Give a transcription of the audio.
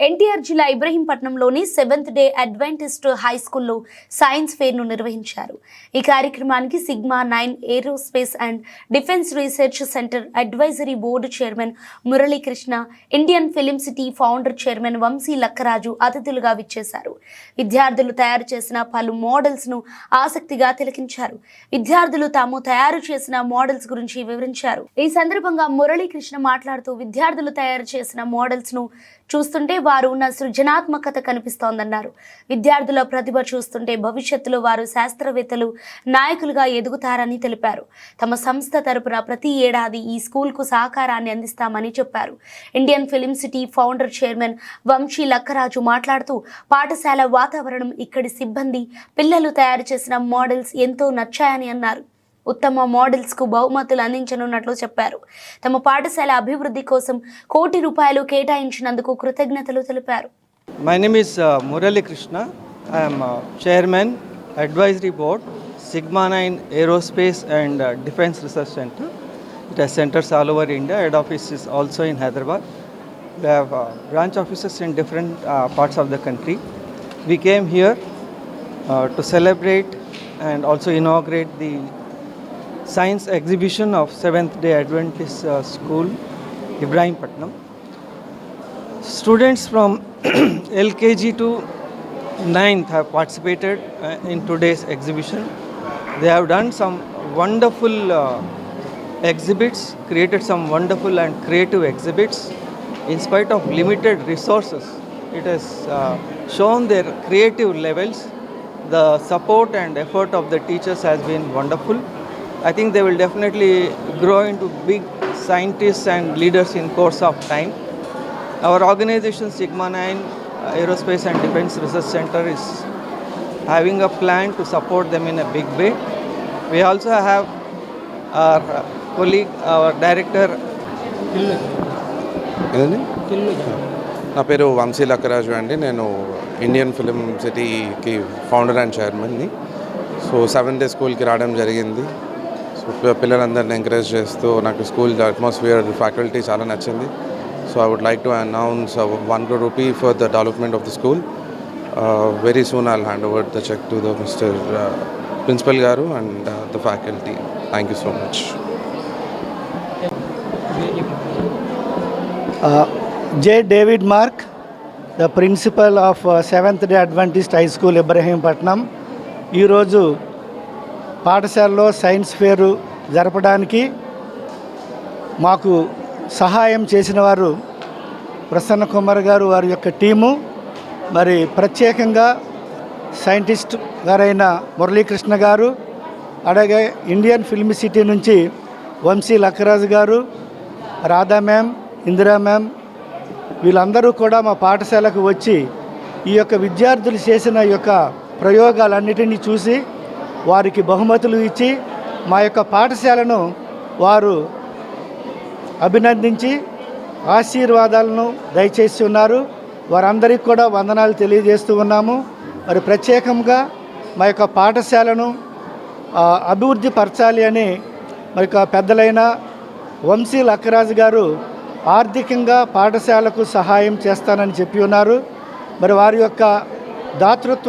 ఎన్టీఆర్ జిల్లా ఇబ్రహీంపట్నంలోని 7th day adventist high స్కూల్లో సైన్స్ ఫేర్ను నిర్వహించారు. ఈ కార్యక్రమానికి sigma 9 aerospace and defence research centre advisory board chairman Muralikrishna, Indian film city founder chairman Vamsi Lakkaraju అతిథులుగా విచ్చేశారు. విద్యార్థులు తయారు చేసిన పలు మోడల్స్ను ఆసక్తిగా తిలకించారు. విద్యార్థులు తాము తయారు చేసిన మోడల్స్ గురించి వివరించారు. ఈ సందర్భంగా మురళీకృష్ణ మాట్లాడుతూ విద్యార్థులు తయారు చేసిన మోడల్స్ను చూస్తుంటే వారు ఉన్న సృజనాత్మకత కనిపిస్తోందన్నారు. విద్యార్థుల ప్రతిభ చూస్తుంటే భవిష్యత్తులో వారు శాస్త్రవేత్తలు, నాయకులుగా ఎదుగుతారని తెలిపారు. తమ సంస్థ తరపున ప్రతి ఏడాది ఈ స్కూల్కు సహకారాన్ని అందిస్తామని చెప్పారు. Indian film city founder chairman Vamsi Lakkaraju మాట్లాడుతూ పాఠశాల వాతావరణం, ఇక్కడి సిబ్బంది, పిల్లలు తయారు చేసిన మోడల్స్ ఎంతో నచ్చాయని అన్నారు. ఉత్తమ మోడల్స్కు బహుమతులు అందించనున్నట్లు చెప్పారు. తమ పాఠశాల అభివృద్ధి కోసం ₹1 కోటి కేటాయించినందుకు కృతజ్ఞతలు తెలిపారు. My name is Murali Krishna. I am Chairman, Advisory Board, Sigma 9 Aerospace and Defense Research Center. It has centers all over India. Head office is also in Hyderabad. We have branch offices in different parts of the country. We came here to celebrate and also inaugurate the science exhibition of 7th day Adventist School, Ibrahimpatnam. Students from LKG to 9th have participated in today's exhibition. They have done some wonderful exhibits, created some wonderful and creative exhibits. In spite of limited resources, it has shown their creative levels. The support and effort of the teachers has been wonderful. I think they will definitely grow into big scientists and leaders in course of time. Our organization Sigma 9 Aerospace and Defense Research Center is having a plan to support them in a big way. We also have our colleague, our director. నా పేరు వంశీ లక్కరాజు అండి. నేను Indian film సిటీకి founder and చైర్మన్ని. So 7th day స్కూల్కి రావడం జరిగింది. So పిల్లలందరిని encourage చేస్తూ నాకు స్కూల్ అట్మాస్ఫియర్, ఫ్యాకల్టీ చాలా నచ్చింది. So I would like to announce ₹1 crore for the development of the school. Very soon I'll hand over the cheque to the mister principal గారు and the faculty. Thank you so much. J. David Mark, the principal of 7th day Adventist High School, Ibrahimpatnam. ఈరోజు పాఠశాలలో science ఫేరు జరపడానికి మాకు సహాయం చేసిన వారు ప్రసన్న కుమార్ గారు, వారి యొక్క టీము, మరి ప్రత్యేకంగా సైంటిస్ట్ గారైన మురళీకృష్ణ గారు, అలాగే ఇండియన్ ఫిల్మ్ సిటీ నుంచి వంశీ లక్కరాజు గారు, రాధా మ్యామ్, ఇందిరా మ్యామ్, వీళ్ళందరూ కూడా మా పాఠశాలకు వచ్చి ఈ యొక్క విద్యార్థులు చేసిన ఈ యొక్క ప్రయోగాలన్నిటినీ చూసి వారికి బహుమతులు ఇచ్చి మా యొక్క పాఠశాలను వారు అభినందించి ఆశీర్వాదాలను దయచేసి ఉన్నారు. వారందరికీ కూడా వందనాలు తెలియజేస్తూ ఉన్నాము. మరి ప్రత్యేకంగా మా యొక్క పాఠశాలను అభివృద్ధి పరచాలి అని మరి పెద్దలైన వంశీ లక్కరాజు గారు ఆర్థికంగా పాఠశాలకు సహాయం చేస్తానని చెప్పి ఉన్నారు. మరి వారి యొక్క దాతృత్వ